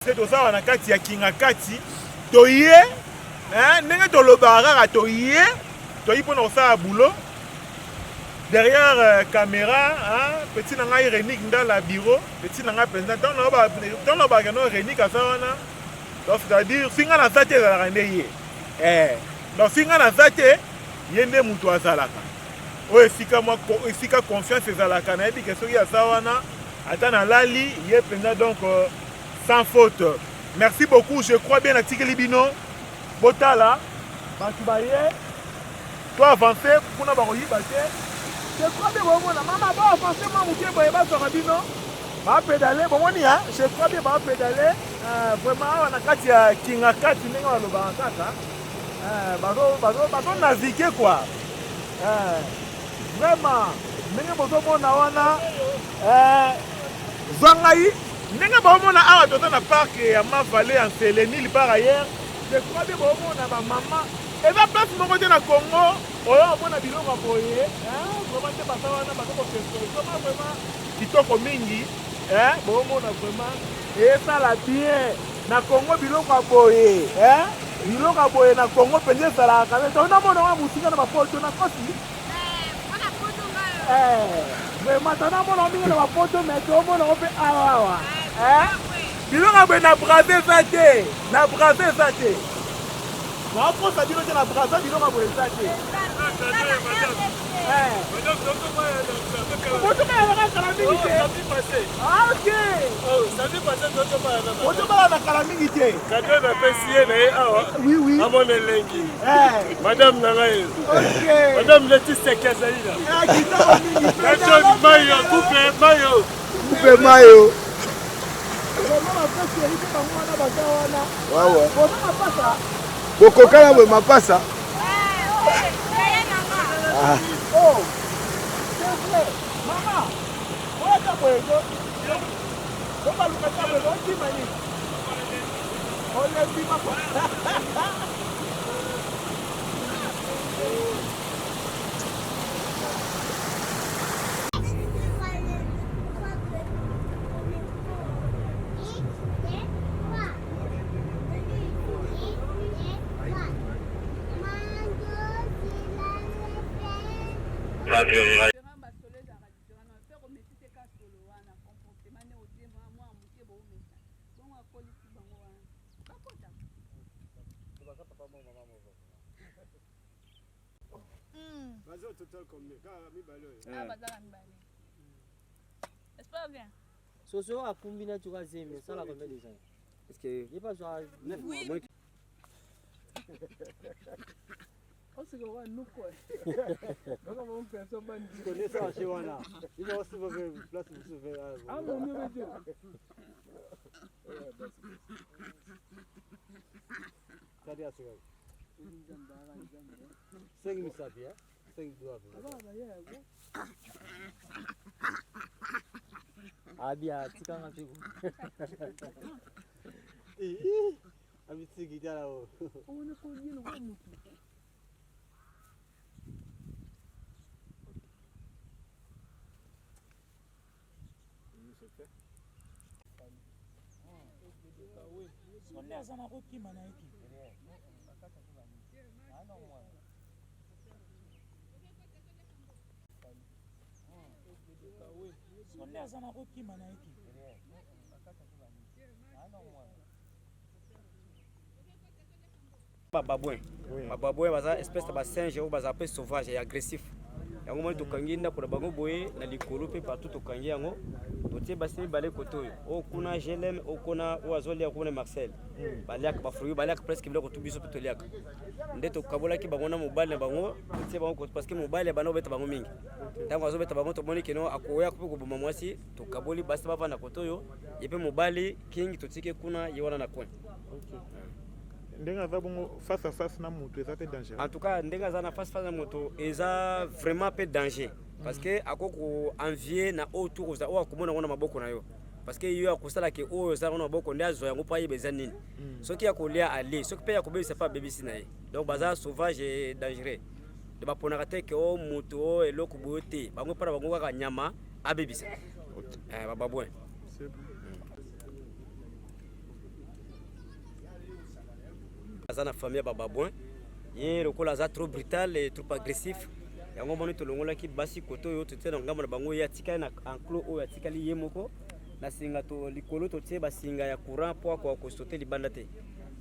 C'est tout ça, on a kati ya kinga kati. Toye, ndenge tolobara toye, toye pour nous faire boulot. Derrière caméra, petit nanga Renik dans la bureau, petit nanga président, dans le bagano Renik à ça donc c'est-à-dire singa na sate za randeye. Donc singa na sate yende mutu azalaka. O esika moi esika confiance ezalaka na yebi que soki ya ça wana ata na lali ye président donc sans faute. Merci beaucoup, je crois bien à Tikeli Bino. Botala, Batubaye, toi avancer pour nous avoir je crois bien que maman va avancer, moi, je vais sur Rabino. Va pédaler, bon, je crois bien va pédaler. Vraiment, on a quatre kinga quatre, n'est pas le bankaka. Bazo naviguer quoi. Vraiment, n'est pas besoin de wana. Zangaï, n'est pas besoin de dans le parc à ma vallée en Sélénil par ailleurs. Je crois bien que ma maman. Et va place mon côté na Congo. On a biloko à boyer, vraiment c'est pas ça, on a pas comment vraiment kitoko mingi, bon on a vraiment et ça la bien na Congo biloko à boyer, biloko à boyer na Congo penser ça la quand on a mon musique na photo na kosi, on a photo vraiment on a mon musique na photo mais tout le monde on fait awa, biloko à boyer na braser ça té, na braser ça té. On prend ça biloko na braser biloko à boyer ça té. Oui. Madame Naraï. Madame Laetitia Kazaïla. Coupe maillot. Bokokala we mapasa. Oh, c'est vrai. Maman, où est ta boîte? On va le mettre à l'eau, on dit mani. On l'a dit, maman. Soso a combiner tu vas aimer ça la combien de gens? Est-ce que il pas genre 9 mois? On se voit nous quoi. Comment on fait ça ban? Tu connais ça chez Wana. Il va aussi faire place pour se faire. Ah mon Dieu. Ça dit à ce gars. 5 000 ça bien. 5 doigts. Ah bien, tu quand même Ami tu guitar là-haut. On ne peut rien voir nous. On est en route qui m'a dit. On est en route qui m'a dit. Babouin baza espèce de singe ou baza peu sauvage et agressif. Yango mo to kangi nda ko bango boye na likolo pe partout to kangi yango. To tie basini balé kotoyo. O kuna GLM o kuna o azoli ya kuna Marcel. Baliak ba fruit baliak presque biloko to biso to liak. Nde to kabola ki bango na mobile na bango, to tie bango parce que mobile bana beta bango mingi. Tango azo beta bango to moni keno akoya ko ko mwasi to kaboli basi bava na kotoyo. Yepe mobile king to tike kuna yewana na coin. Face à face na moto ça dangereux. En tout cas ndenga za na face à moto eza vraiment peu danger parce que akoko envier na autour za o akomona ngona maboko na yo parce que yo akosala ke o za ngona maboko ndia zo yango pa yebeza nini soki akolia ali soki pe akobebisa pa bebisi na ye donc baza sauvage et dangereux de ba ponaka te ke o moto eloko boyote bango para bango kaka nyama abebisa bababwe baza na famille ba babouin ye lokola za trop brutal et trop agressif yango moni tolongolaki basi koto yo totie na ngambo na bango ya tikali na enclos oyo atikali ye moko na singa to likolo totie basinga ya courant po kwa kosote libanda te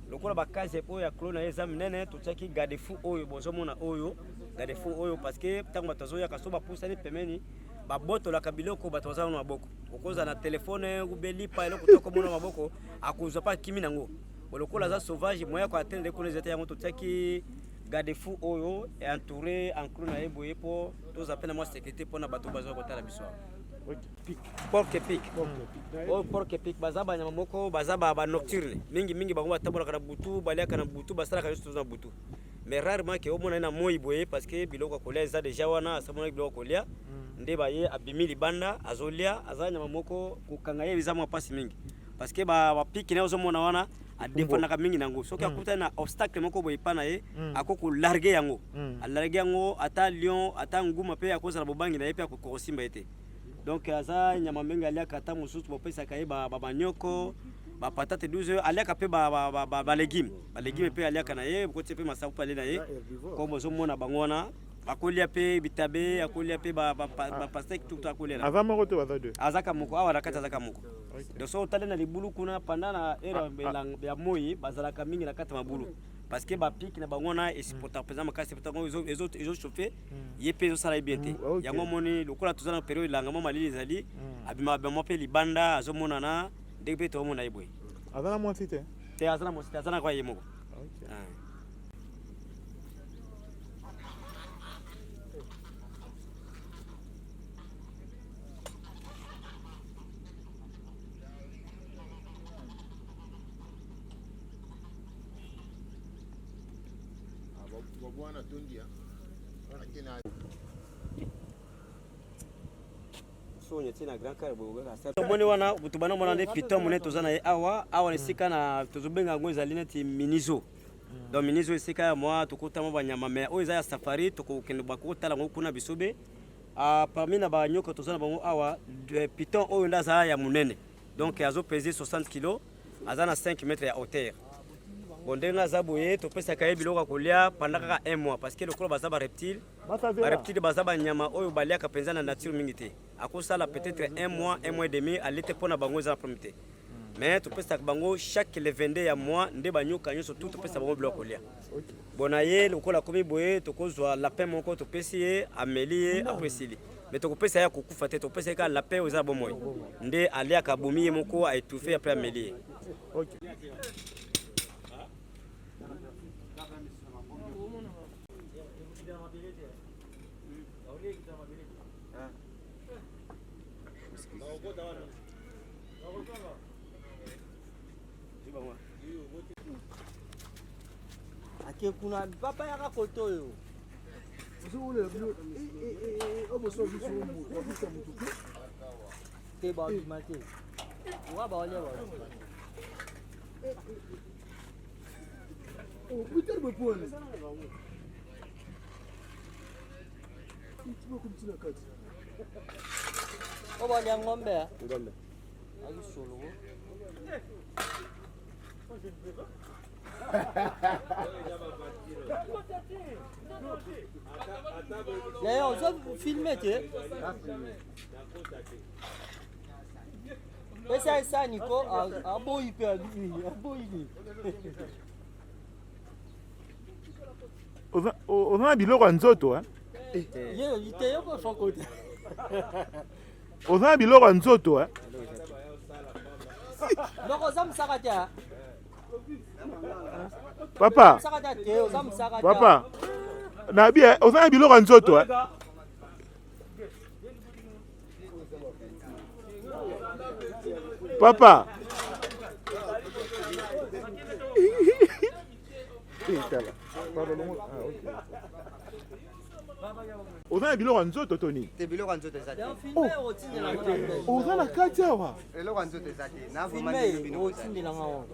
lokola bakaze oyo ya clos na ye za minene totiaki garde fou oyo bozomona oyo garde fou oyo parce que tango batazoya kaso bapusani pemeni babotolaka biloko bato baza na maboko okoza na telefone ubelipa eloko tokomona maboko akozwa pa kimi nango lokola za sauvage moya ko atteindre ko les états yango totiaki garde fou oyo entouré enclos na ye boye po toza pena moi sécurité pona bato bazo kotala biso porc pic oh porc pic bazaba nyama moko bazaba ba nocturne mingi bango batambola kana butu baliaka na butu basala kana na butu mais rarement que omona na moi boye parce que biloko kolia za déjà wana asamona biloko kolia nde baye abimi libanda azolia azanya mamoko kokanga ye bizamwa pasi mingi parce que ba pic na ozomona wana adefana mingi nango soki akuta na obstacle moko boye pana ye akoko larguer yango alarguer yango ata lion ata nguma pe akoza na bobangi na ye pe akokosimba ete donc aza nyama mingi aliaka ata mususu bopesa kaye ba banyoko ba patate 12 aliaka pe ba légumes pe aliaka na ye ko pe masaku pale na ye ko bozomona bangona akolia pe bitabe akolia pe ba pastèque tout akolia avant moko to baza deux azaka moko awa nakati azaka moko donc so tale na libulu kuna pendant na era ya moi bazalaka mingi na kati mabulu parce que ba pique na bangona et supporter présent makasi petango les autres chauffer yepe zo sala bien te yango moni lokola tozana période langa mama lili zali abima ba pe libanda azomona na ndebe to mona yeboy azana mo cité te azana mo cité azana kwa yemoko bwana tundia akina so nyeti na grand car boga ka moni wana butubana mona ne piton mona tozana ye awa nesika na tozobenga ngo ezali neti minizo donc minizo esika ya moi tokota mo banyama mais oyo eza ya safari tokokende bakotala ngo kuna bisobe parmi na banyoka tozana bango awa piton oyo ndaza ya munene donc azo peser 60 kg azana 5 mètres ya hauteur bondenga zaboye to pesa kaye biloko kolia pendant kaka 1 mois parce que le kolo bazaba reptile bazaba nyama oyo baliaka penza na nature mingi te akosala peut-être 1 mois et demi alite pona bango za promité mais to pesa bango chaque le 22 ya mois nde banyoka nyoso tout to pesa bango biloko kolia bonaye le kola komi boye to kozwa lapin moko to pesier amelie apresili mais to pesa ya kokufa te to pesa ka lapin oza bomoy nde aliaka bomiye moko a étouffé après amelie ake kuna papa yaka koto yo te ba mate wa ba ole ba oh putain me pone o ba ya ngombe ali solo D'ailleurs, on filme, tu sais. Mais ça, Nico, un beau hyper, un beau hyper. On a biloko ya nzoto hein. Il était un peu son côté. On a biloko ya nzoto hein. Donc on s'en s'arrête. Papa. Papa. Na bien, on a biloko ya nzoto hein. Papa. On a biloko ya nzoto Tony. Te biloko ya nzoto ezate. On a la kati awa. Eloko ya nzoto ezate. Na vraiment Filme bino otindela ngawo.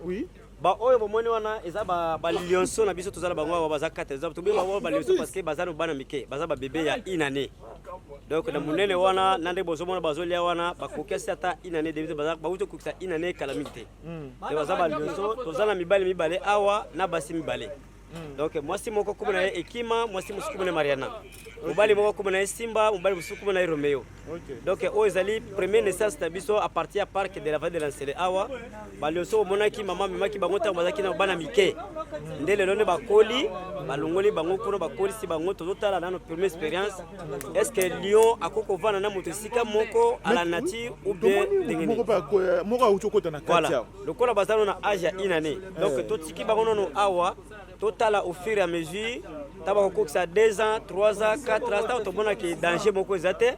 Oui. Ba oyo bomoni wana eza ba lionceau na biso tozala bango baza 4 eza to ba lionceau parce que baza no bana mike baza ba bébé ya inane donc na munene wana nande bozomona bazolia wana bakokesi ata inane de bazo kokisa inane calamité de bazaba lionso tozana mibale awa na basi mibale donc mwasi moko kumuna ye Ekima mwasi musuku na Mariana mobali moko kumuna ye Simba mobali musuku na ye Romeo donc ezali premier naissance na biso à partir à parc de la vallée de l'Ancele awa balionso monaki mama memaki bango ta bazaki na bana mike ndele lone bakoli balongoli bango kuna bakoli si bango tozotala na première expérience est-ce que lion akoko vana na motosika moko à la nature ou bien dengeni moko auchokota na kati voilà lokola bazalo na âge ya inane donc totiki bango nono awa total au fur et à mesure taba ko ça 2 ans 3 ans 4 ans to bona ke danger moko ezate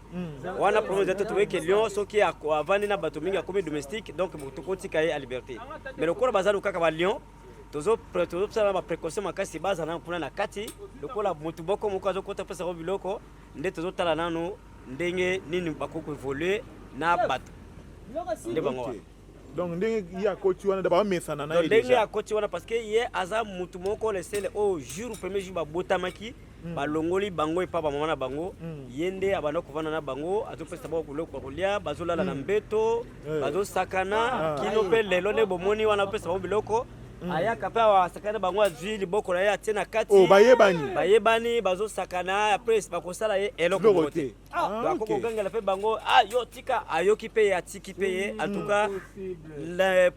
wana problème ezate to ke lion soki avandi na bato mingi comme domestique donc to kotika ye à liberté mais lokola bazalo kaka ba lion tozo sala ba précaution makasi baza na kuna na kati lokola mutu boko moko azo kota pesa ko biloko nde tozo tala nano ndenge nini bakoko évoluer na bato nde bango donc ndenge ya coach wana da ba mesana na ndenge ya coach wana parce que ye aza mutu moko le sel au jour premier jour ba botamaki ba longoli bango epa ba mama na bango yende abana kovana na bango azopesa ba kuloko kolia bazolala na mbeto bazosakana kino pe lelo ne bomoni wana pesa ba biloko ayaka pa wa sakana bango azwi liboko na ye atina kati bayebani bazosakana après bakosala ye eloko kote bakoko gangela pe bango yo tika ayoki pe ya tiki pe ye en tout cas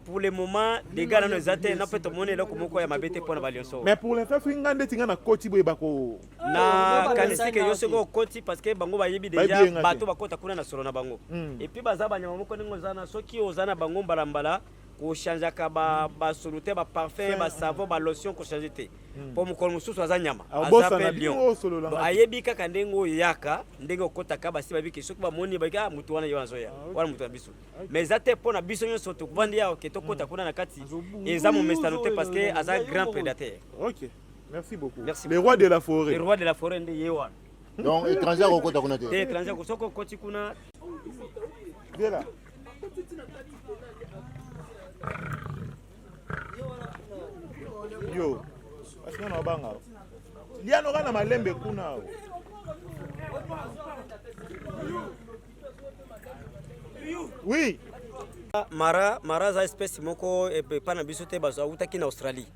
pour le moment les gars na ezate na pe to moni eloko moko ya mabete pona balionso mais pour l'instant finga ndeti nga na coach boye bako na kanisike yo seko coach parce que bango bayebi déjà bato bakota kuna na solo na bango et puis bazaba nyama moko ningo zana soki ozana bango mbalambala ko changer ka ba soluté ba parfum ba savon ba lotion ko changer te pour mo ko mususu azanyama azape lion ayebi kaka ndengo yaka ndenge okota ka basi babiki soki ba moni ba mutu wana yona zoya wana mutu biso mais zate pona biso nyoso to vandi ya ke to kota kuna na kati eza mo mestanote parce que aza grand prédateur. OK, merci beaucoup. Merci. Le roi de la forêt. Le roi de la forêt nde yewa donc étranger au kota kuna te étranger ko soko koti kuna là. Yo, asina na banga. Liano kana malembe kuna. Oui. Mara za espèce moko e pana bisote bazo utaki na Australie.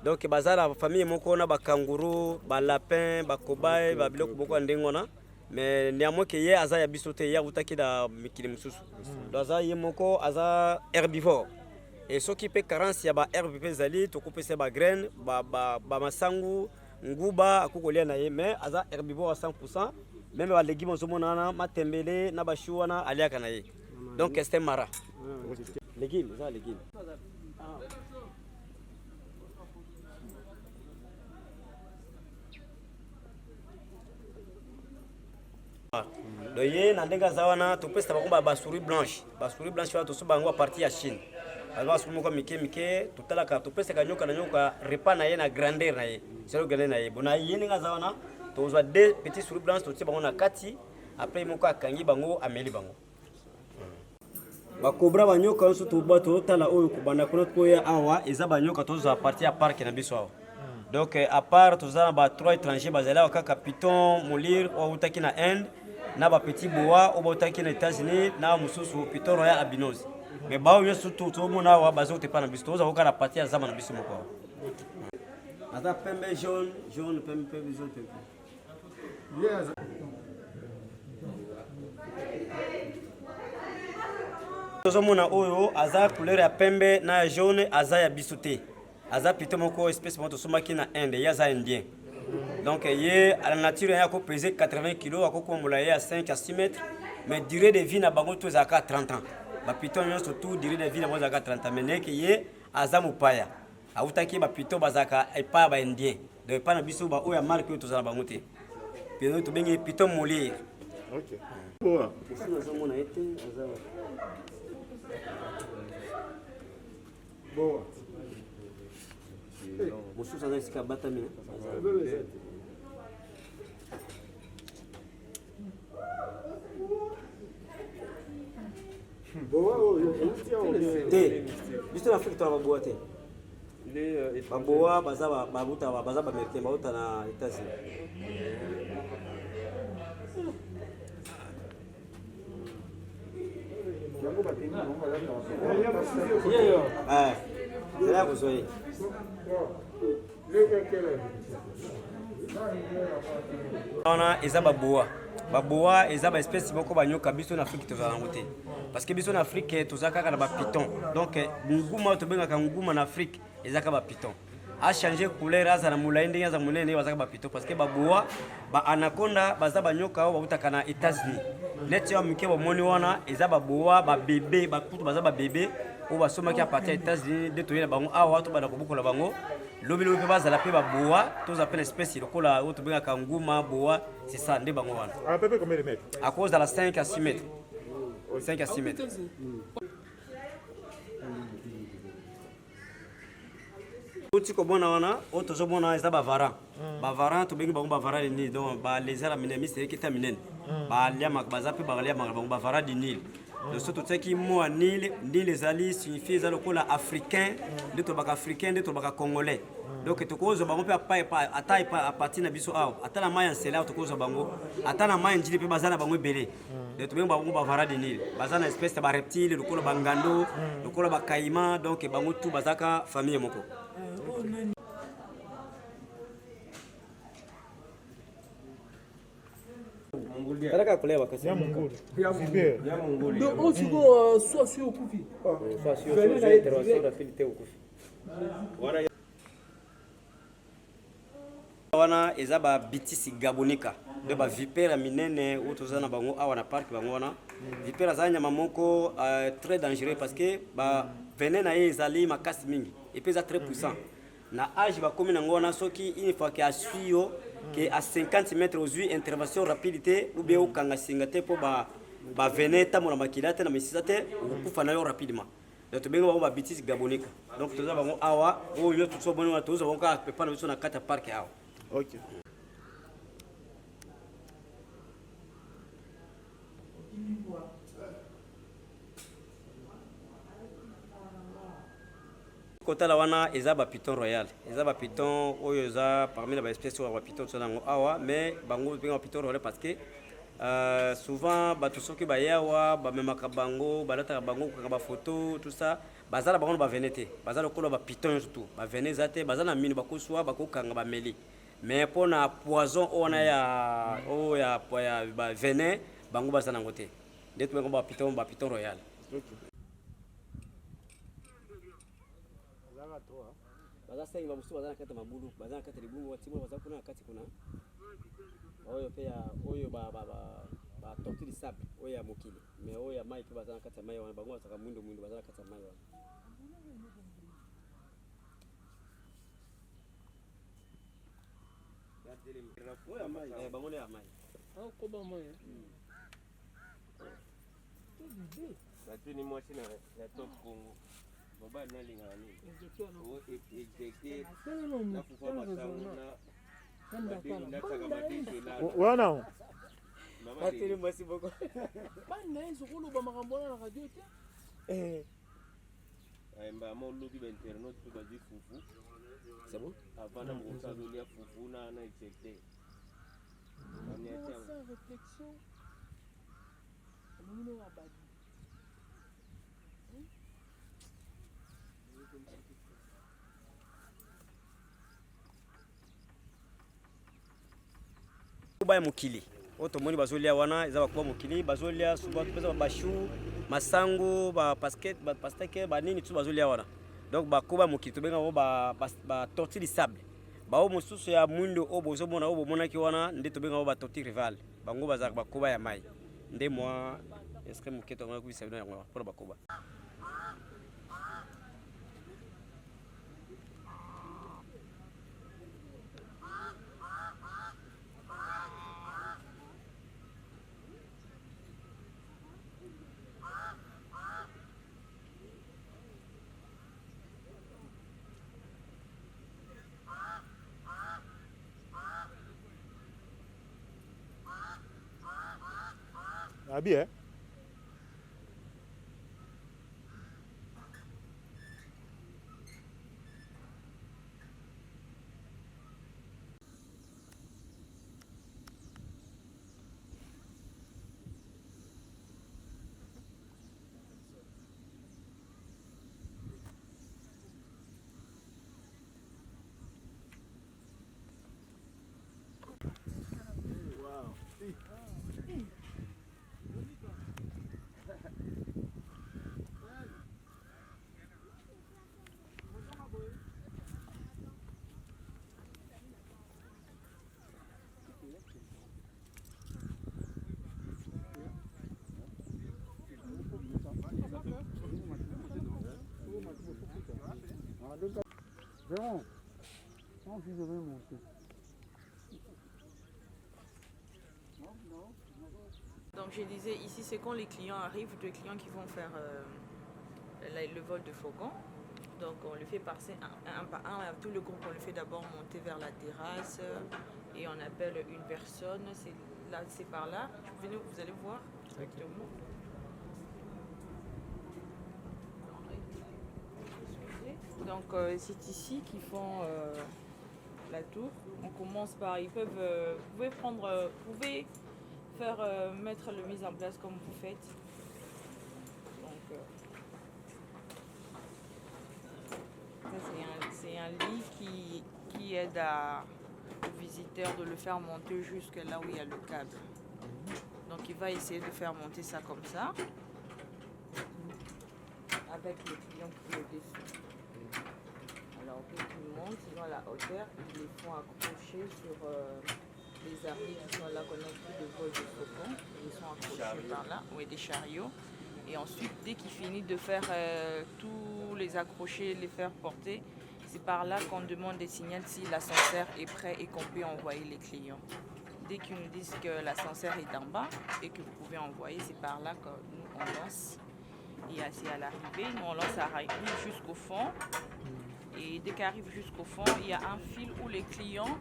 Donc bazala famille moko na ba kangourou, ba lapin, ba cobaye, ba biloko boko ndengona. Mais néanmoins que ye aza ya bisote ya utaki da mikili mususu. Donc aza ye moko aza herbivore. Et ce qui peut carence ya ba herbe pe zali to couper se ba graine ba masangu nguba akukolia na ye mais aza herbivore à 100%. Même ba légumes zomonana matembele na ba shuana aliaka na ye. Donc c'est mara. Légumes, ça légumes. Donc ye na ndenga zawana to pesa ba ba souris blanche wa to so bango partie ya Chine. Alors ce moko mike tutala ka to pesa ka nyoka na nyoka repas na ye na grandeur na ye. C'est le gane na ye. Bona ye ninga zawana to zo deux petits souris blanches to bango na kati après moko akangi bango ameli bango. Ba cobra ba nyoka nso to bato tala oyo kubanda kuna koya awa eza ba nyoka to zo partie ya parc na biso awa. Donc à part tous ba trois étrangers bazala kaka piton molir ou utaki na Inde na ba petit boa ou utaki na États-Unis na mususu piton royal albinos. Mais ba yo surtout to mona wa bazo te pa na biso to za ko na partie ya zama na biso moko. Ata pembe jaune pembe jaune pembe. Yes. Tozomona oyo aza couleur ya pembe na jaune aza ya bisoté. Aza plutôt moko espèce moto somaki na Inde ya za indien. Donc ye à la nature ya ko peser 80 kg akoko mola ya 5 à 6 mètres mais durée de vie na bango to za ka 30 ans. Ba piton yo surtout durée de vie na bango za ka 30 ans mais que ye aza mupaya. Autaki ba piton bazaka epa ba indien. Donc pas na biso ba oya marque to za bango te. Piton to bengi piton molir. OK. Boa. Boa. Mususu za sika batami. Boa, te. Biso na Afrika to ba boa te. Baboa bazaba babuta bazaba merke bauta na États-Unis. zela kuzoe wana eza baboa eza baespèce moko banyoka biso na Afrique tozala yango te parce que biso na Afrique toza kaka na bapiton donc nguma tobengaka nguma na Afrique eza kaka bapiton a changer couleur aza na molai ndenge aza monene bazaka bapiton parce que baboa baanaconda baza banyoka oyo bautaka na États-Unis neti ya mike bomoni wana eza baboa babebe bakutu baza babebe oyo basomaki apart ya États-Unis nde toyena bango awa tobanda kobukola bango lobi mpe bazala mpe baboa toza mpe na espèce lokola oyo tobengaka nguma boa c'est ça nde bango wana À peu près combien de mètres? à cause de la 5 à 6 mètres 5 à 6 mètres oti komona wana oyo tozomona eza bavaran tobengi bango bavaran de nil donc balezara minene misereketa minene baliamaka baza mpe baliamaka bango bavaran du nil donc so totiaki mo ya nil ezali signifie eza lokola africain nde tolobaka africain nde tolobaka congolais donc tokozwa bango mpe ata apartir na biso awa ata na mai ya nsele awa tokozwa bango ata na mai ya njili mpe baza na bango ebele donc tobengi bango bavaran de nil baza na espèce ya bareptile lokola bangando lokola bakaima donc bango tu bazaka famille moko Taraka kuleba kasi. Ya mungulu. Super. Ya mungulu. Donc on suko soit sur au kufi. Soit sur intervention d'affinité au kufi. Wana eza ba bitisi gabonika. De ba vipera minene ou tozana bango awa na parc bango wana. Vipera za nyama moko très dangereux parce que ba venena ezali makasi mingi et puis ça très puissant. Na âge ba komi nango wana soki une fois que asuyo que à 50 mètres aux yeux intervention rapidité ou bien au kanga singate pour ba veneta mo na makilate na misisate ou kufa na yo rapidement. Donc to benga ba bitisi gabonika. Donc toza bango awa o yo tutso boni wa toza bango ka pepa na biso na kata parc awa. Ok. Kotala wana eza ba piton royal eza ba piton oyo eza parmi la espèce oyo ba piton tsonango awa mais bango benga ba piton royal parce que souvent bato soki bayawa bamemaka bango balataka bango kokanga ba photo tout ça bazala bango ba venete bazala kola ba piton surtout ba veneza te bazala mini bakoswa bakokanga ba meli mais pona poison ona ya ba venin bango bazana ngote ndeto benga ba piton royal. Baza sengi bamusu baza na kati mabulu baza na kati libungu watimo baza kuna na kati kuna oyo pe ya oyo ba tortue de sable oyo ya mokili mais oyo ya mai pe baza na kati ya mai wana bango basaka mwindo baza na kati ya mai wana bango ya mai Ko ba mai. Batuni mwasi na top Congo. Baba na lingana ni. O ejecté. Na kufa masango na. Badini na saka badini na. Wana. bateli mwasi boko Banda hizo kulu ba makambo na radio te. Mba mo lobi ba internet to ba fufu. c'est bon Avant na mo sa lolia fufu na ejecté. Sans réflexion. On est abadi. kuba ya mokili oyo tomoni bazolia wana eza bakuba mokili bazolia souvent topesa bashu masango bapasteke banini tu bazolia wana donc bakuba ya mokili tobenga bango ba tortue de sable bao mosusu ya mwindo oyo bozomona oyo bomonaki wana nde tobenga bango ba tortue rival bango bazalaka bakuba ya mai nde mwa estre moke tongana kubisa bino yango mpona bakuba Ah bien. Donc je disais, ici c'est quand les clients arrivent, les clients qui vont faire le vol de fourgon. Donc on le fait passer un par un, tout le groupe on le fait d'abord monter vers la terrasse et on appelle une personne, c'est par là, venez, vous allez voir directement. Donc c'est ici qu'ils font la tour. On commence par, ils peuvent, vous pouvez faire mettre le mise en place comme vous faites. Donc c'est un lit qui aide au visiteur de le faire monter jusque là où il y a le câble. Donc il va essayer de faire monter ça comme ça avec le client qui est au-dessus. Alors pour tout le monde, ils ont la hauteur, ils les font accrocher sur les arrêts qui sont là connectés de vol de faucon. Ils sont accrochés par là, oui, des chariots. Et ensuite, dès qu'ils finissent de faire tous les accrocher, les faire porter, c'est par là qu'on demande des signaux si l'ascenseur est prêt et qu'on peut envoyer les clients. Dès qu'ils nous disent que l'ascenseur est en bas et que vous pouvez envoyer, c'est par là que nous on lance. Et assis à l'arrivée, nous on lance à l'arrivée jusqu'au fond. Et dès qu'il arrive jusqu'au fond, il y a un fil où les clients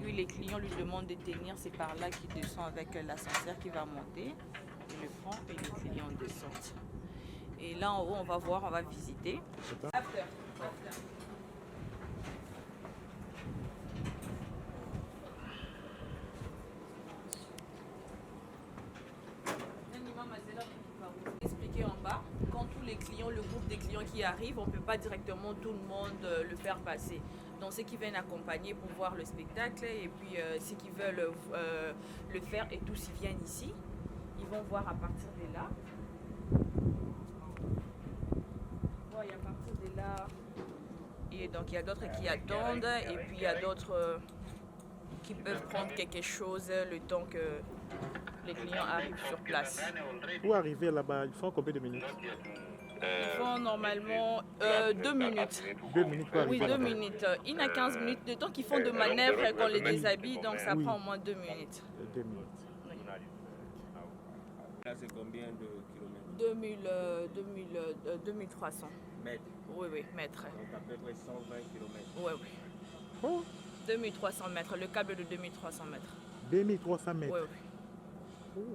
lui demandent de tenir. C'est par là qu'il descend avec l'ascenseur qui va monter. Il le prend et les clients descendent. Et là en haut, on va voir, on va visiter. After. Expliquer en bas, quand tous les clients, le groupe des clients qui arrivent, on ne peut pas directement tout le monde le faire passer. Donc ceux qui viennent accompagner pour voir le spectacle et puis ceux qui veulent le faire et tous ils viennent ici, ils vont voir à partir de là. Ouais, à partir de là. Et donc il y a d'autres qui attendent et puis il y a d'autres qui peuvent prendre quelque chose le temps que les clients arrivent sur place. Pour arriver là-bas, il faut combien de minutes? Ils font normalement 2 minutes. 2 minutes pour arriver. Oui, 2 minutes. Il y a 15 minutes. Le temps qu'ils font de manœuvres, qu'on les déshabille, donc ça prend au moins 2 minutes. 2 minutes. Oui. Là, c'est combien de kilomètres? 2300 Mètres. Oui, mètres. Donc à peu près 120 kilomètres. Oui. Oh, 2300 mètres, le câble de 2300 mètres. 2300 mètres. Oui.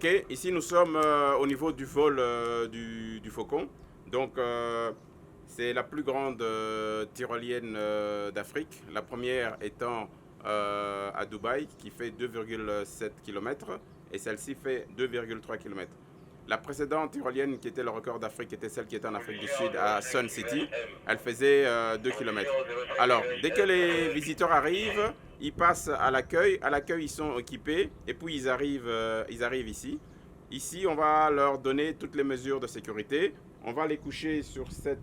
Ok, ici nous sommes au niveau du vol du du faucon. Donc, c'est la plus grande tyrolienne d'Afrique. La première étant à Dubaï, qui fait 2,7 km, et celle-ci fait 2,3 km. La précédente tyrolienne, qui était le record d'Afrique, était celle qui était en Afrique du Sud, à Sun City. Elle faisait 2 km. Alors, dès que les visiteurs arrivent, ils passent à l'accueil. À l'accueil, ils sont équipés, et puis ils arrivent ici. Ici, on va leur donner toutes les mesures de sécurité. On va les coucher sur ce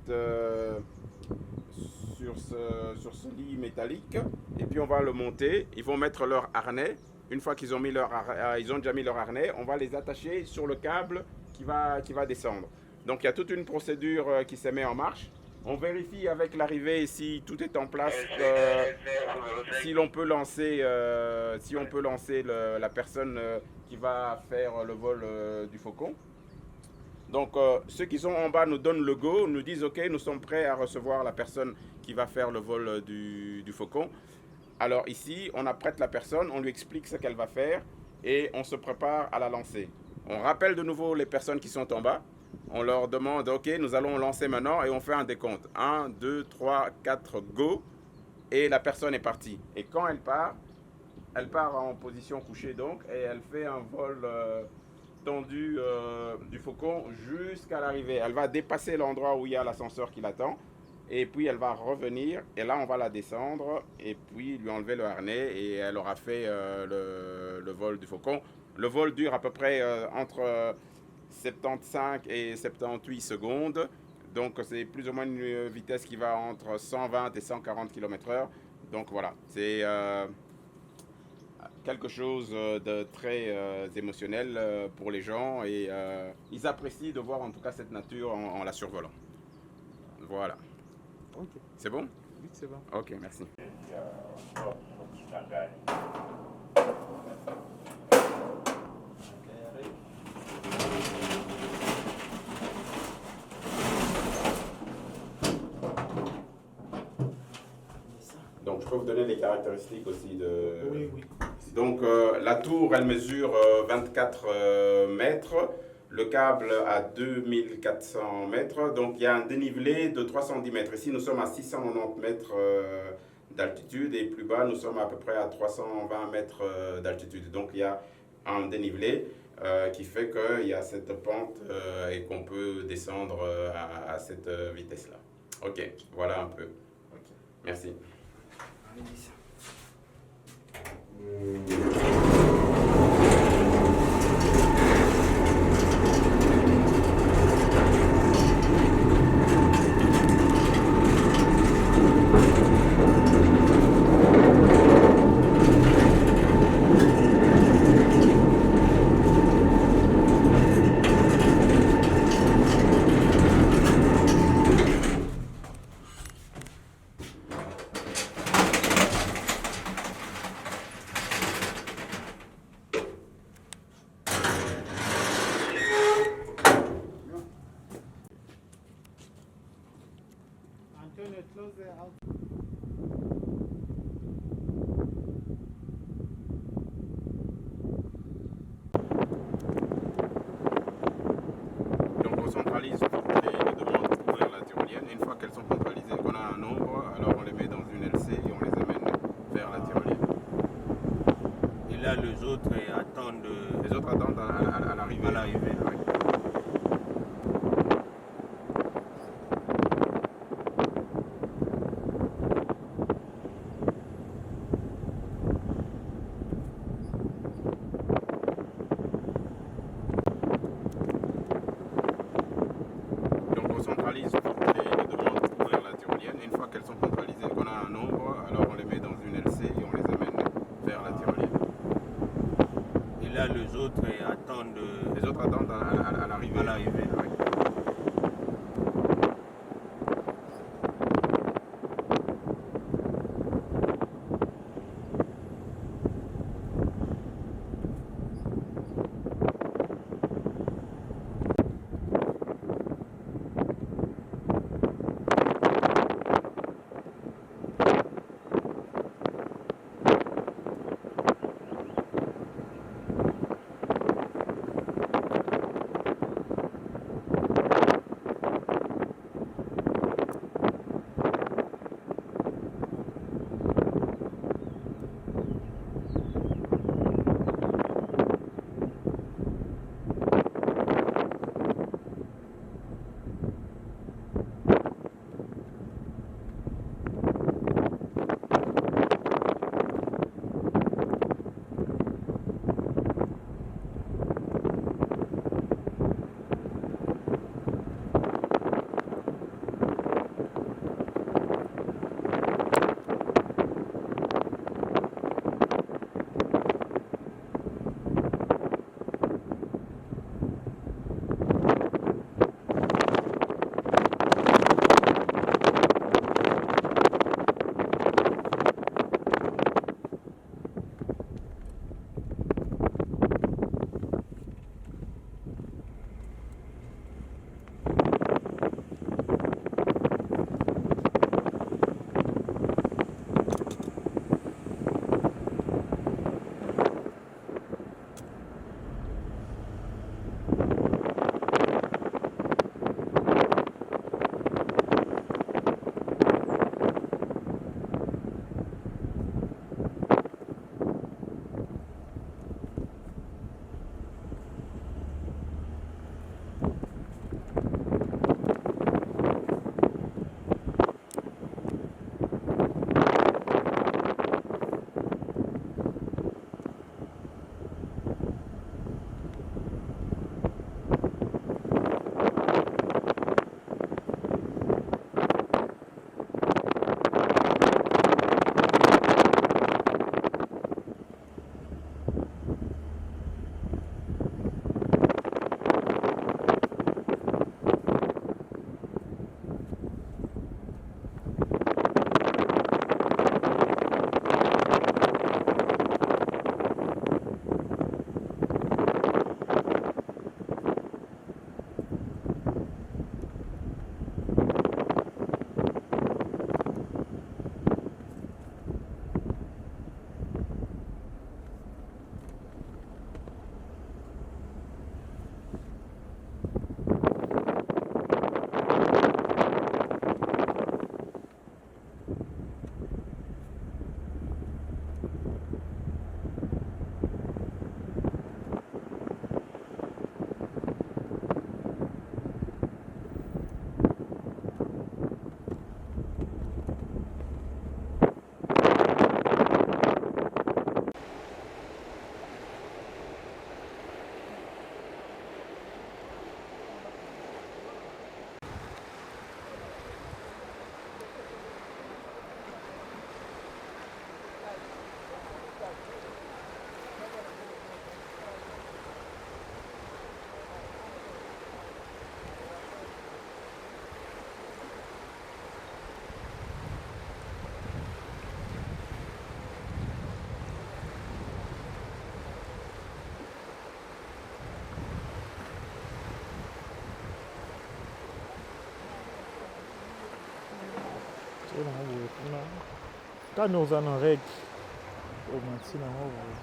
lit métallique, et puis on va le monter. Ils vont mettre leur harnais. Une fois qu'ils ont ils ont déjà mis leur harnais, on va les attacher sur le câble qui va descendre. Donc il y a toute une procédure qui se met en marche. On vérifie avec l'arrivée si tout est en place, si on peut lancer la personne qui va faire le vol du faucon. Donc ceux qui sont en bas nous donnent le go, nous disent ok, nous sommes prêts à recevoir la personne qui va faire le vol du faucon. Alors ici, on apprête la personne, on lui explique ce qu'elle va faire et on se prépare à la lancer. On rappelle de nouveau les personnes qui sont en bas. On leur demande, ok, nous allons lancer maintenant et on fait un décompte. 1, 2, 3, 4, go. Et la personne est partie. Et quand elle part en position couchée donc, et elle fait un vol tendu du faucon jusqu'à l'arrivée. Elle va dépasser l'endroit où il y a l'ascenseur qui l'attend. Et puis elle va revenir et là on va la descendre et puis lui enlever le harnais et elle aura fait le vol du faucon. Le vol dure à peu près entre 75 et 78 secondes. Donc c'est plus ou moins une vitesse qui va entre 120 et 140 km/h. Donc voilà, c'est quelque chose de très émotionnel pour les gens et ils apprécient de voir en tout cas cette nature en la survolant. Voilà. Okay. C'est bon? Oui, c'est bon. Ok, merci. Donc, je peux vous donner les caractéristiques aussi de... Oui, oui. Donc, la tour, elle mesure 24 mètres. Le câble à 2400 mètres, donc il y a un dénivelé de 310 mètres. Ici, nous sommes à 690 mètres d'altitude et plus bas, nous sommes à peu près à 320 mètres d'altitude. Donc il y a un dénivelé qui fait qu'il y a cette pente et qu'on peut descendre à cette vitesse-là. Ok, voilà un peu. Okay. Merci. Donc on centralise les demandes pour ouvrir la tyrolienne. Une fois qu'elles sont centralisées, qu'on a un nombre, alors on les met dans une LC et on les amène vers la tyrolienne. Et là, les autres attendent... Les autres attendent à l'arrivée. À l'arrivée. Oui. Donc on centralise les demandes pour ouvrir la tyrolienne. Une fois qu'elles sont centralisées, qu'on a un nombre, alors on les met dans une LC et on les amène vers la tyrolienne. Et là, les autres attendent... Les autres attendent à l'arrivée. À l'arrivée. Oui. nango boye kuna kani oza na règle omati nango boye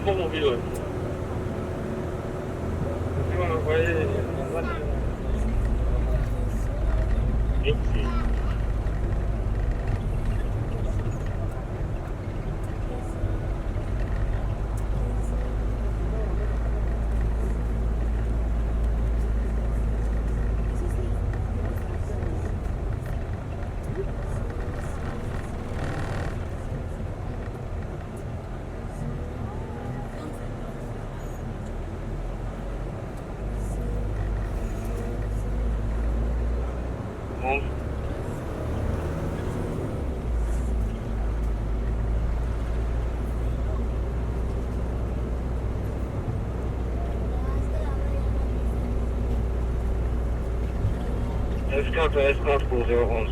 Pour mon vélo. Vous voyez. Merci. S4 pour 011.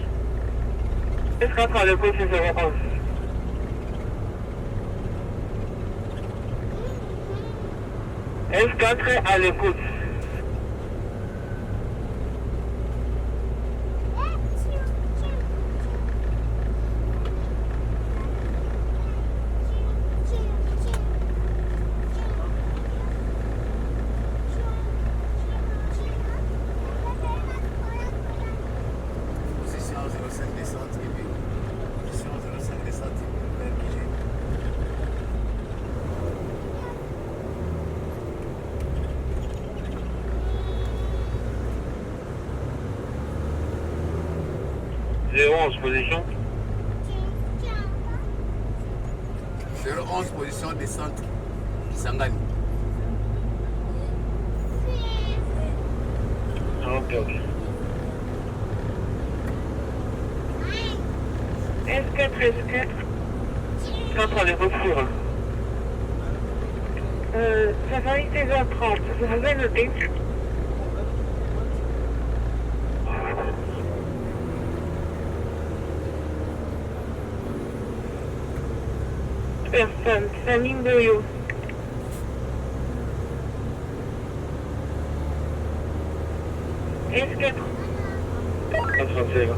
S4 à l'écoute, c'est 011. S4 à l'écoute. Position. 011 position descente Kisangani. Ok, ok. S4, S4. Centre de retour. Ça va être 16h30. Vous pouvez noter. Personne. Saline de Yo. S4. 37.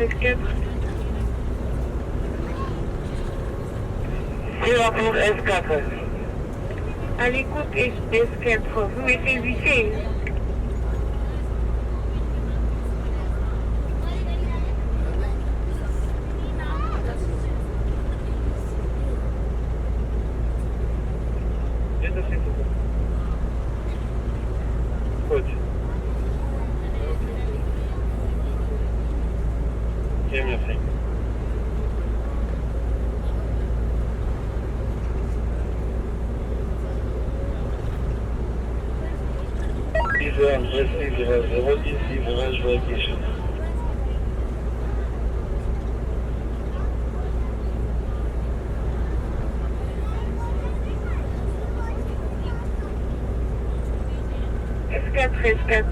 S4. C'est la pour S4. À l'écoute S4, vous mettez 8. Merci. S4.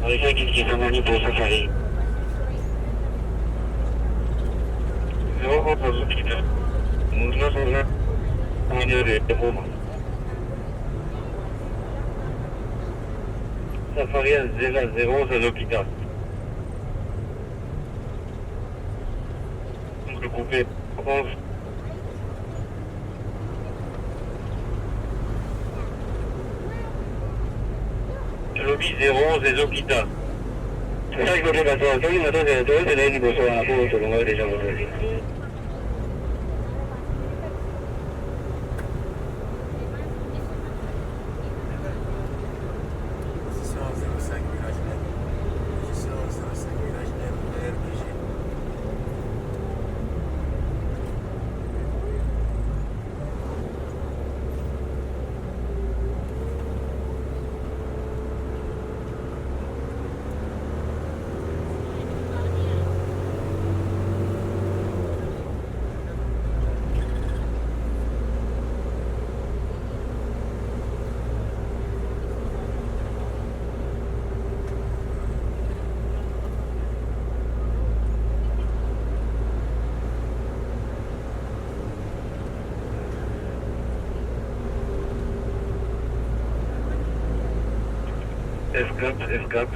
Avec qui est commandé pour Safari. 0 pour l'hôpital. Nous avons là un moment. Safari 0 à l'hôpital. On peut couper 11. Lobby 0 des hôpitaux. C'est ça que je voulais dire. Quand il m'a dit que c'est là qu'il faut faire un peu sur le monde des gens. F4.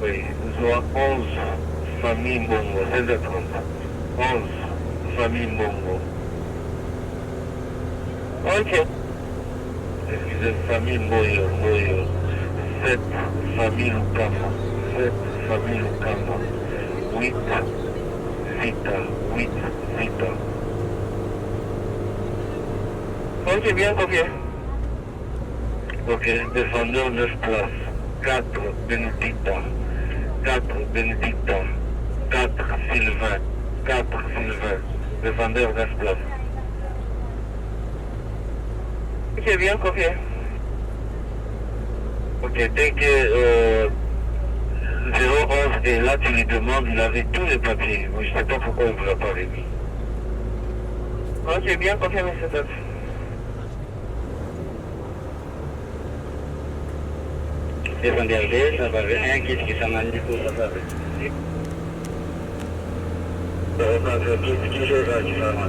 Oui, nous avons 11 familles Mbongo, 16h30. 11 familles Mbongo. Ok. Excusez, famille Moyo. 7 familles Lukama. 7 familles Lukama. 8 Vita. Ok, bien combien? Ok, défendeur 9 places. 4 Benedicta. 4 Sylvain. Défendeur 9 places. Ok, bien combien? Ok, dès que 011 est là, tu lui demandes, il avait tous les papiers. Je ne sais pas pourquoi il ne vous l'a pas remis. Ok, bien combien, monsieur Top? Défendeur, ça va venir, qu'est-ce que ça m'a dit pour ça va venir? Qu'est-ce que je vais faire?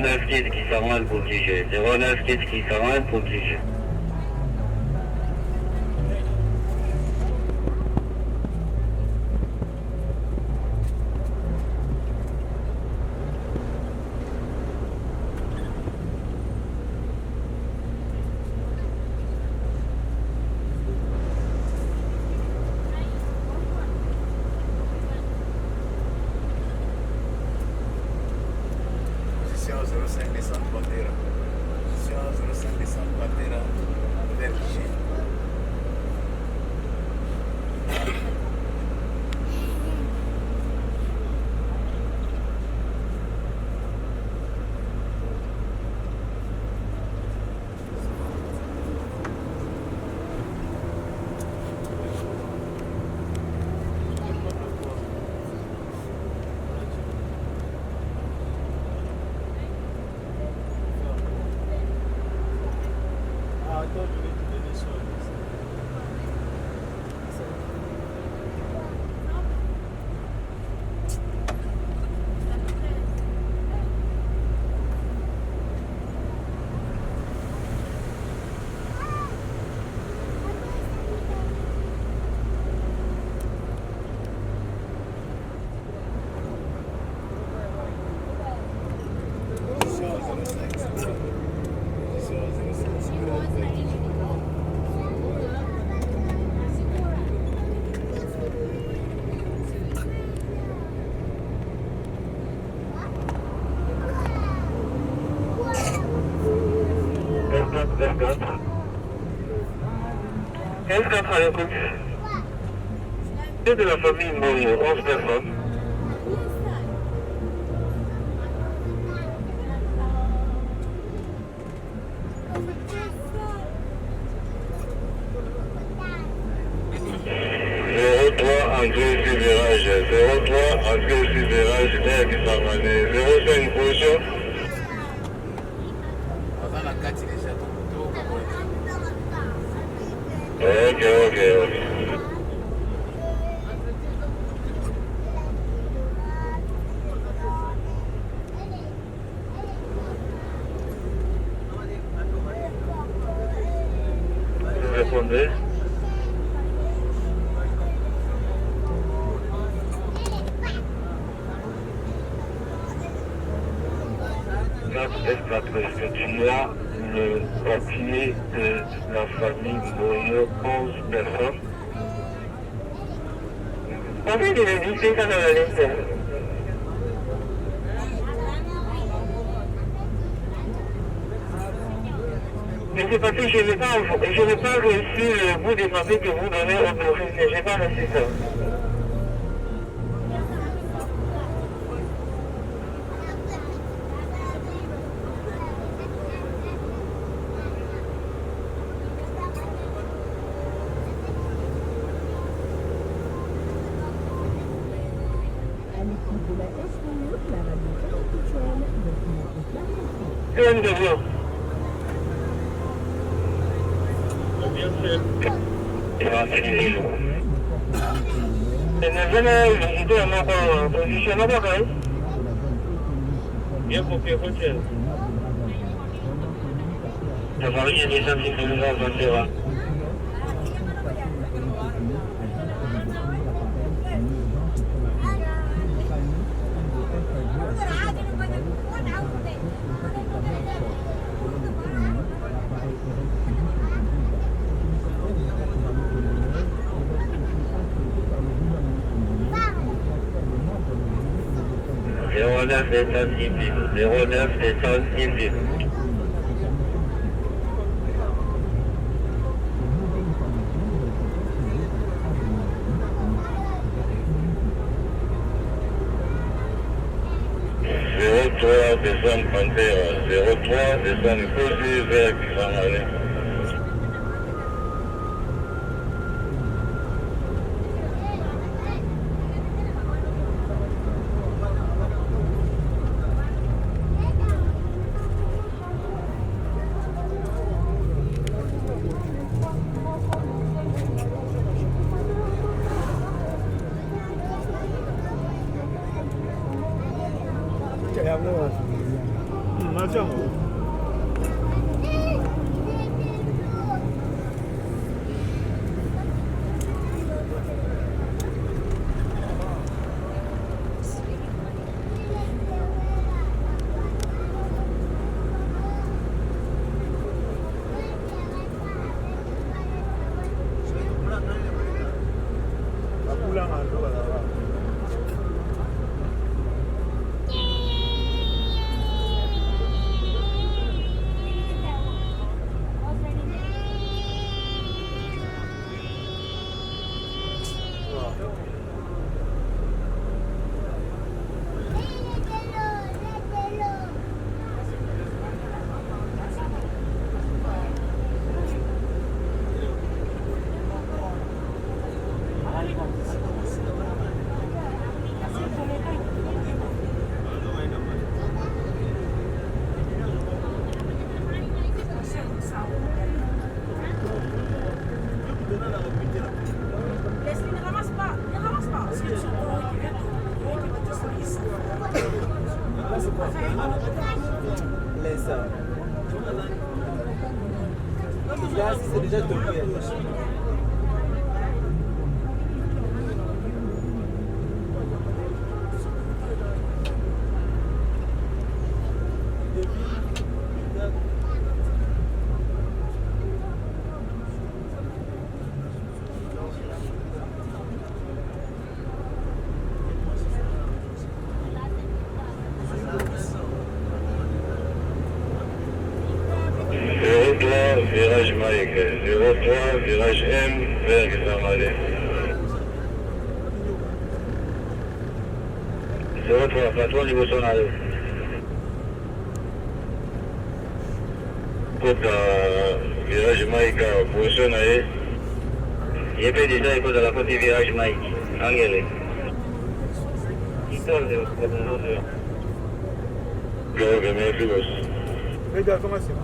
09 Kid qui s'arrête pour TG. 09 Kid qui s'arrête pour TG. Position 05 descente Bandera. Position 05 descente Bandera. Belgique. F4 à l'écoute. C'est de la famille Moyo, 11 personnes. Entrée sur virage, 03, entrée sur virage, air qui s'en va, 05 position. Dans la 4, il est déjà tout. Ok. Vous répondez? F4, est-ce que tu as le papier de la famille Moyo, 11 personnes? En fait, il est listé ça dans la liste. Mais c'est parce que je n'ai pas reçu le bout des papiers que vous donnez au touriste. Je n'ai pas reçu ça. C'est un devoir. Bien copié, Roger. La famille est déjà synchronisée en Bandera. descente civil. 09 descente civil. Descente Pantera, 03, descente Cosi vers Granale. ça. Là, c'est déjà tombé. Virage Mike, 03, virage M, vers Xamalé. 03, patron niveau sonal. Côte virage Mike, position nae. Il peut déjà écouter de la côté virage Mike. Angele. Histoire de merci boss. Regarde comment c'est.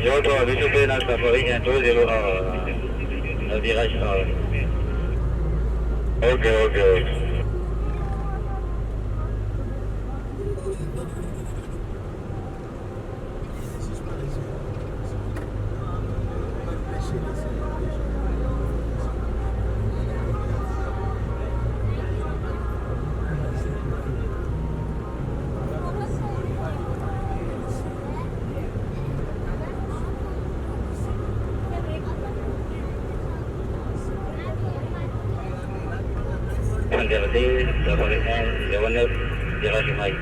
Yo, toi, avec ce pénal, ça ferait bientôt le virage. Ok. Regardez, ça va répondre 09, virage Mike.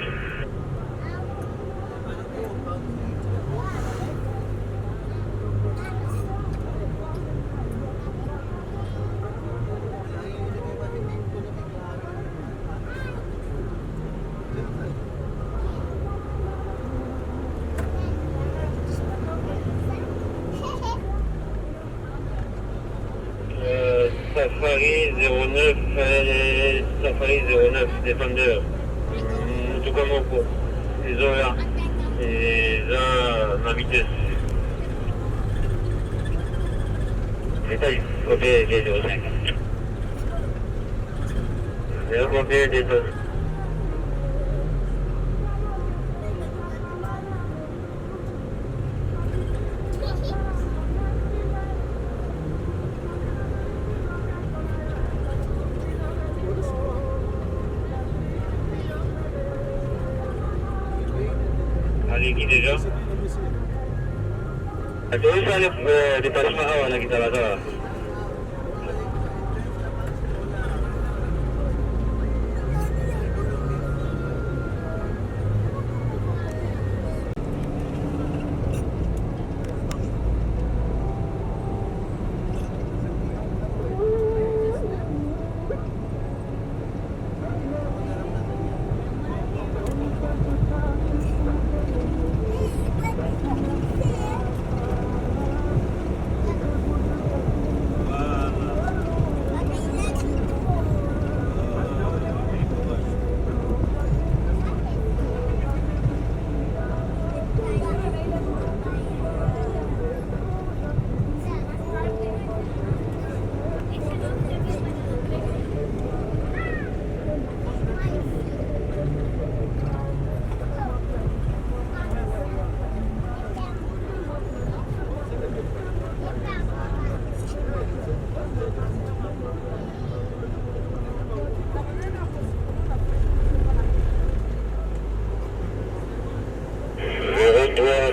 Safari 09, Safari 09, défendeur. Tout comme au cours. Ils ont là. Ils ont la vitesse. Détail, copier des 05. Zéro copier des 12. Qui déjà? Itu saya di Paris Mahal lagi kita rasa.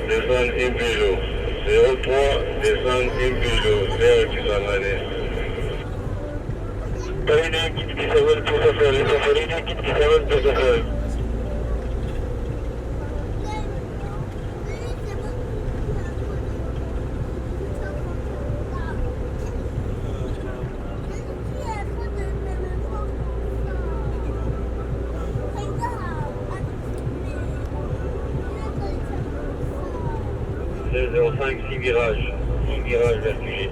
Descendre Impilo. 03, descendre Impilo. Vers Xamalé. Paris quitte qui s'avale pour Safari. Safari quitte qui s'avale pour Safari. Le 05, 6 virages. 6 virages vertueux.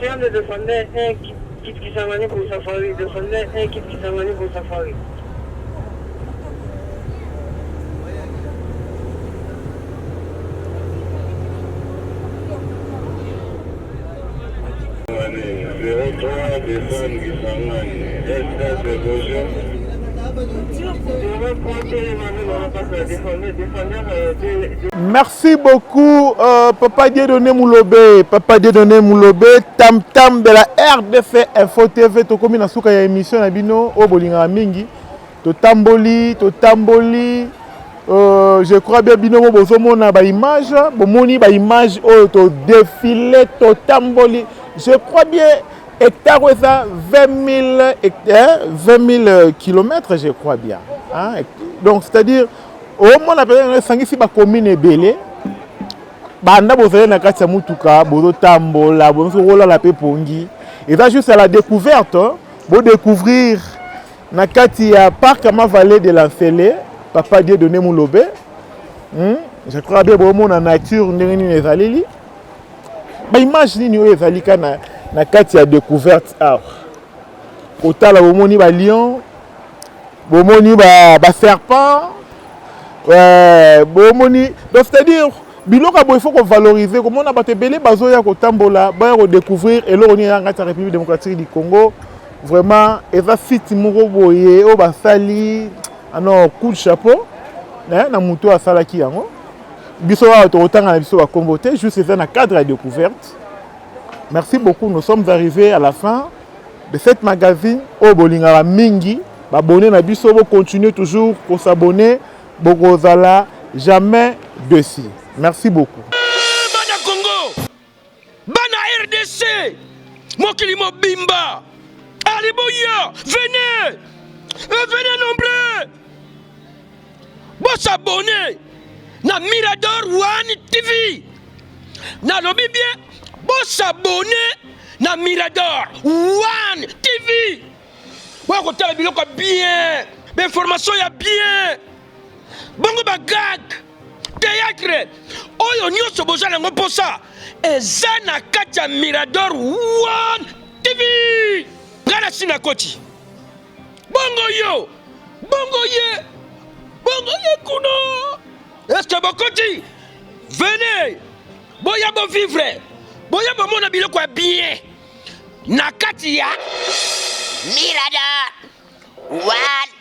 termes de défendait un kit qui s'amène pour Safari, défendait un kit qui s'amène pour Safari. Merci beaucoup, Papa Dieudonné Moulobe. Papa Dieudonné Moulobe, Tam Tam de la RDF Info TV. To komi na suka ya émission na bino o bolinga mingi. To tamboli. Je crois bien bino mo bozomona ba image, bomoni ba image o to défilé to tamboli. Je crois bien hectare ça 20 000 kilomètres, je crois bien. Hein? Donc c'est-à-dire au moins la personne sangisi ba commune belé. Banda bozale na kati ya mutuka, bozo tambola, bozo rola la pe pongi. Et ça juste à la découverte, bo découvrir na kati ya parc ma vallée de l'Anfélé. Papa Dieudonné Moulobe. Je crois bien bon na nature ndenge ni ezaleli. Ba image nini oyo ezali kana na kati ya découverte art. Kotala bomoni ba lion, bomoni ba serpent, bomoni donc c'est-à-dire biloko bo il faut qu'on valoriser comme on a baté belé bazoya kotambola ba ko découvrir et loro ni na kati ya République démocratique du Congo. Vraiment eza site moko boye o basali. Alors, coup de chapeau, na muto à salaki yango. Biso wa ototanga na biso wa kombote, juste c'est un cadre de découverte. Merci beaucoup, nous sommes arrivés à la fin de cette magazine au Bolingara Mingi. Abonnez na biso, vous continuez toujours pour s'abonner. Bokozala jamais dessus. Merci beaucoup. Bana Congo, Bana RDC, Mokili Mobimba, Aliboya, venez. Venez nombreux. Bon s'abonner na Mirador One TV. Na lobi bien. Bon s'abonner na Mirador One TV. Wa ko tala biloko bien. L'information ya bien. Bongo bagag. Théâtre. Oyo nyoso bozala ngo posa. Eza na kati ya Mirador One TV. Ngala sina koti. Bongo ye kuno. Est-ce que bokoti? Venez. Boya bo vivre. Boya bo mona biloko bien. Na kati ya Mirador One